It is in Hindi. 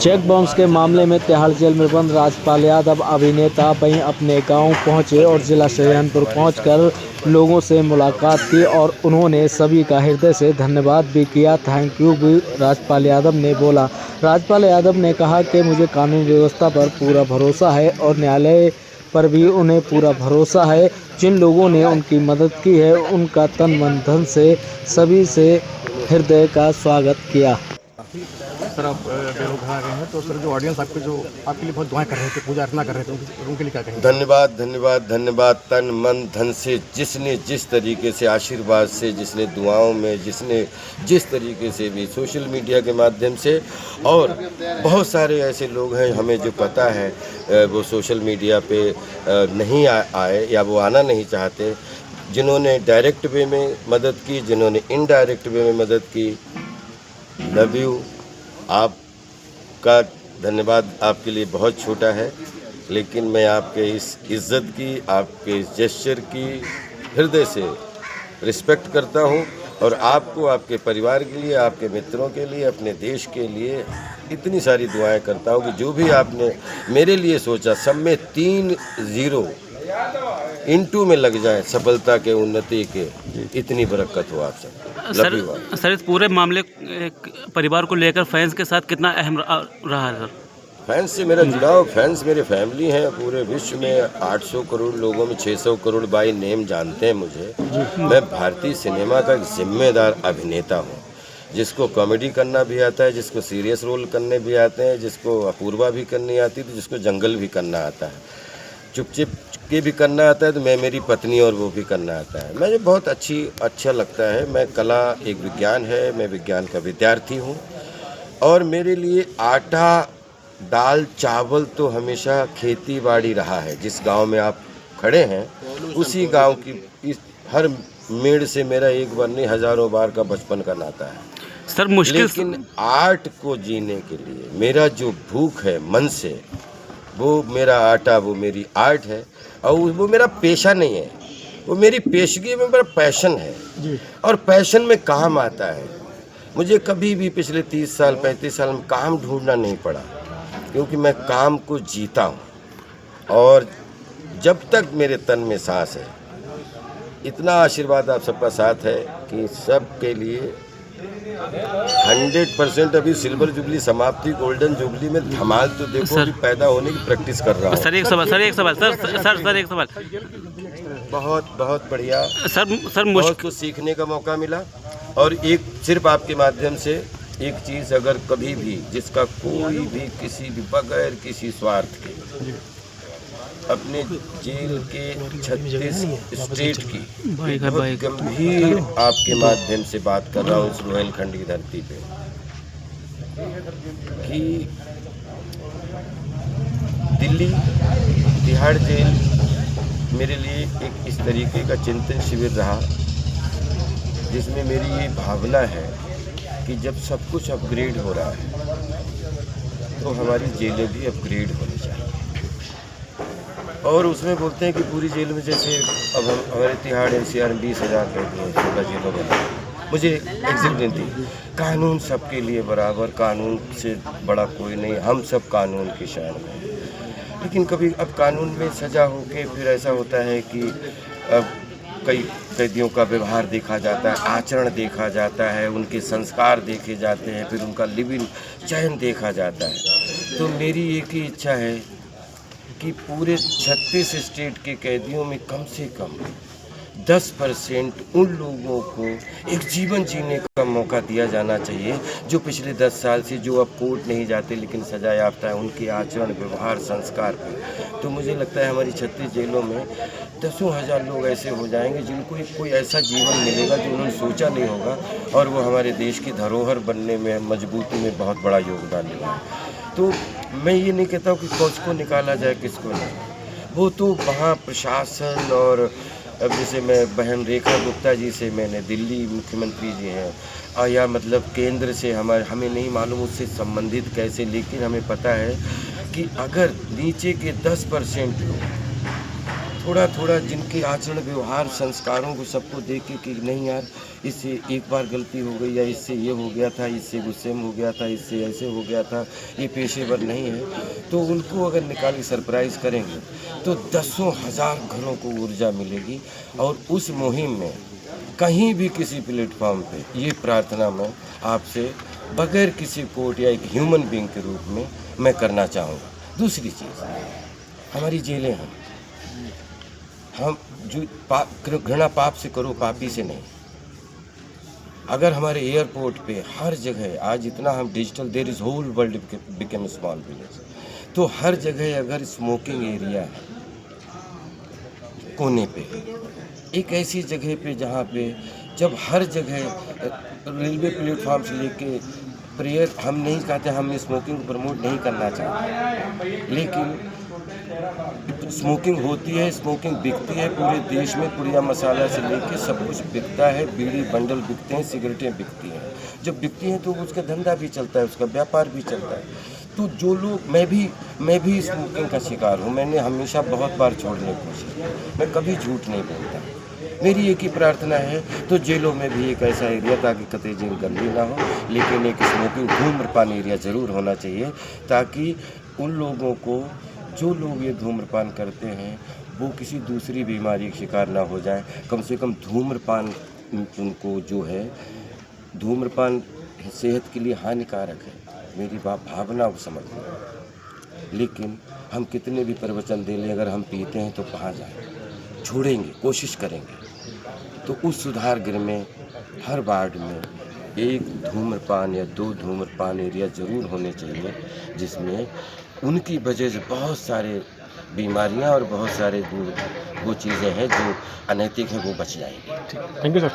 चेक बाउंस के मामले में तिहाड़ जेल में बंद राजपाल यादव अभिनेता वहीं अपने गांव पहुंचे और जिला शाहजहानपुर पहुंचकर लोगों से मुलाकात की और उन्होंने सभी का हृदय से धन्यवाद भी किया। थैंक यू भी राजपाल यादव ने बोला। राजपाल यादव ने कहा कि मुझे कानून व्यवस्था पर पूरा भरोसा है और न्यायालय पर भी उन्हें पूरा भरोसा है। जिन लोगों ने उनकी मदद की है उनका तन मन धन से सभी से हृदय का स्वागत किया। सर आप लोग घर आ गए हैं तो सर जो ऑडियंस आपके लिए बहुत दुआएं कर रहे थे, पूजा अर्चना कर रहे थे, उनके लिए क्या कहेंगे? धन्यवाद धन्यवाद धन्यवाद। तन मन धन से जिसने जिस तरीके से आशीर्वाद से, जिसने दुआओं में, जिसने जिस तरीके से भी सोशल मीडिया के माध्यम से, और बहुत सारे ऐसे लोग हैं हमें जो पता है वो सोशल मीडिया पे नहीं आए या वो आना नहीं चाहते, जिन्होंने डायरेक्ट वे में मदद की, जिन्होंने इनडायरेक्ट वे में मदद की। Love you. आपका धन्यवाद आपके लिए बहुत छोटा है, लेकिन मैं आपके इस इज़्ज़त की, आपके इस जेस्चर की हृदय से रिस्पेक्ट करता हूं और आपको, आपके परिवार के लिए, आपके मित्रों के लिए, अपने देश के लिए इतनी सारी दुआएं करता हूं कि जो भी आपने मेरे लिए सोचा सब में 3 0 इंटू में लग जाए सफलता के, उन्नति के। इतनी बरकत हो आप सब। सर इस पूरे मामले परिवार को लेकर फैंस के साथ कितना अहम रहा है सर? फैंस से मेरा जुड़ाव, फैंस मेरे फैमिली हैं। पूरे विश्व में 800 करोड़ लोगों में 600 करोड़ बाई नेम जानते हैं मुझे। मैं भारतीय सिनेमा का एक जिम्मेदार अभिनेता हूँ, जिसको कॉमेडी करना भी आता है, जिसको सीरियस रोल करने भी आते हैं, जिसको अपूर्वा भी करनी आती है, तो जिसको जंगल भी करना आता है, चुप के भी करना आता है, तो मैं, मेरी पत्नी और वो भी करना आता है। मुझे बहुत अच्छा लगता है। मैं कला एक विज्ञान है, मैं विज्ञान का विद्यार्थी हूँ और मेरे लिए आटा दाल चावल तो हमेशा खेती बाड़ी रहा है। जिस गांव में आप खड़े हैं उसी गांव की इस हर मेड़ से मेरा एक बार नहीं हजारों बार का बचपन का नाता है सर। मुश्किल लेकिन आर्ट को जीने के लिए मेरा जो भूख है मन से, वो मेरा आटा, वो मेरी आर्ट है और वो मेरा पेशा नहीं है, वो मेरी पेशगी में मेरा पैशन है जी। और पैशन में काम आता है। मुझे कभी भी पिछले 30 साल 35 साल में काम ढूंढना नहीं पड़ा, क्योंकि मैं काम को जीता हूँ और जब तक मेरे तन में सांस है। इतना आशीर्वाद आप सबका साथ है कि सबके लिए 100% अभी सिल्वर जुबली समाप्ति, गोल्डन जुबली में धमाल तो देखो, अभी पैदा होने की प्रैक्टिस कर रहा हूँ। सर एक सवाल बहुत बढ़िया सर। बहुत कुछ सीखने का मौका मिला और एक सिर्फ आपके माध्यम से एक चीज़, अगर कभी भी जिसका कोई भी किसी भी बगैर किसी स्वार्थ के अपने जेल के 36 स्टेट की बहुत गंभीर आपके माध्यम से बात कर रहा हूँ इस रोहिलखंड की धरती पे, कि दिल्ली तिहाड़ जेल मेरे लिए एक इस तरीके का चिंतन शिविर रहा, जिसमें मेरी ये भावना है कि जब सब कुछ अपग्रेड हो रहा है तो हमारी जेलें भी अपग्रेड होनी चाहिए। और उसमें बोलते हैं कि पूरी जेल में, जैसे अब हम हमारे तिहाड़ NCR में 20,000 कैदी हैं 16 जेलों में। मुझे एग्जिट नहीं थी। कानून सबके लिए बराबर, कानून से बड़ा कोई नहीं, हम सब कानून की शान हैं। लेकिन कभी अब कानून में सज़ा हो के फिर ऐसा होता है कि अब कई कैदियों का व्यवहार देखा जाता है, आचरण देखा जाता है, उनके संस्कार देखे जाते हैं, फिर उनका लिविंग चयन देखा जाता है। तो मेरी एक ही इच्छा है कि पूरे 36 स्टेट के कैदियों में कम से कम 10% उन लोगों को एक जीवन जीने का मौका दिया जाना चाहिए जो पिछले 10 साल से, जो अब कोर्ट नहीं जाते लेकिन सजा याफ्ता है, उनके आचरण व्यवहार संस्कार पर। तो मुझे लगता है हमारी 36 जेलों में 10,000 लोग ऐसे हो जाएंगे जिनको कोई ऐसा जीवन मिलेगा जो उन्होंने सोचा नहीं होगा, और वो हमारे देश की धरोहर बनने में, मजबूती में बहुत बड़ा योगदान निभाए। तो मैं ये नहीं कहता हूँ कि किसको निकाला जाए किसको नहीं, वो तो वहाँ प्रशासन, और अब जैसे मैं बहन रेखा गुप्ता जी से, मैंने दिल्ली मुख्यमंत्री जी हैं या मतलब केंद्र से, हमें नहीं मालूम उससे संबंधित कैसे, लेकिन हमें पता है कि अगर नीचे के 10% लोग थोड़ा थोड़ा जिनके आचरण व्यवहार संस्कारों को सबको देख के कि नहीं यार, इससे एक बार गलती हो गई, या इससे ये हो गया था, इससे गुस्से में हो गया था, इससे ऐसे हो गया था, ये पेशेवर नहीं है, तो उनको अगर निकाल के सरप्राइज़ करेंगे तो दसों हज़ार घरों को ऊर्जा मिलेगी। और उस मुहिम में कहीं भी किसी प्लेटफॉर्म पे ये प्रार्थना मैं आपसे बगैर किसी कोर्ट या एक ह्यूमन बीइंग के रूप में मैं करना चाहूँगा। दूसरी चीज़, हमारी जेलें हैं, हम जो घृणा पाप से करो, पापी से नहीं। अगर हमारे एयरपोर्ट पे हर जगह आज इतना हम digital, there is whole world become small village, तो हर जगह अगर स्मोकिंग एरिया है कोने पे, एक ऐसी जगह पे जहाँ पे जब हर जगह रेलवे प्लेटफॉर्म से लेके प्रेयर, हम नहीं कहते, हम स्मोकिंग को प्रमोट नहीं करना चाहते, लेकिन स्मोकिंग होती है, स्मोकिंग बिकती है पूरे देश में, पुड़िया मसाला से लेके सब कुछ बिकता है, बीड़ी बंडल बिकते हैं, सिगरेटें बिकती हैं। जब बिकती हैं तो उसका धंधा भी चलता है, उसका व्यापार भी चलता है। तो जो लोग, मैं भी स्मोकिंग का शिकार हूँ, मैंने हमेशा बहुत बार छोड़ने की कोशिश की, मैं कभी झूठ नहीं बोलता। मेरी एक ही प्रार्थना है, तो जेलों में भी एक ऐसा एरिया ताकि कतई जेल गंदी ना हो, लेकिन एक स्मोकिंग धूम्रपान एरिया ज़रूर होना चाहिए, ताकि उन लोगों को, जो लोग ये धूम्रपान करते हैं, वो किसी दूसरी बीमारी का शिकार ना हो जाए। कम से कम धूम्रपान उनको जो है, धूम्रपान सेहत के लिए हानिकारक है, मेरी भावना को समझ लें। लेकिन हम कितने भी प्रवचन दे लें, अगर हम पीते हैं तो कहाँ जाएं? छोड़ेंगे, कोशिश करेंगे। तो उस सुधार गृह में हर वार्ड में एक धूम्रपान या 2 धूम्रपान एरिया ज़रूर होने चाहिए, जिसमें उनकी वजह से बहुत सारे बीमारियां और बहुत सारे वो चीज़ें हैं जो अनैतिक हैं, वो बच जाएंगी। Thank you sir.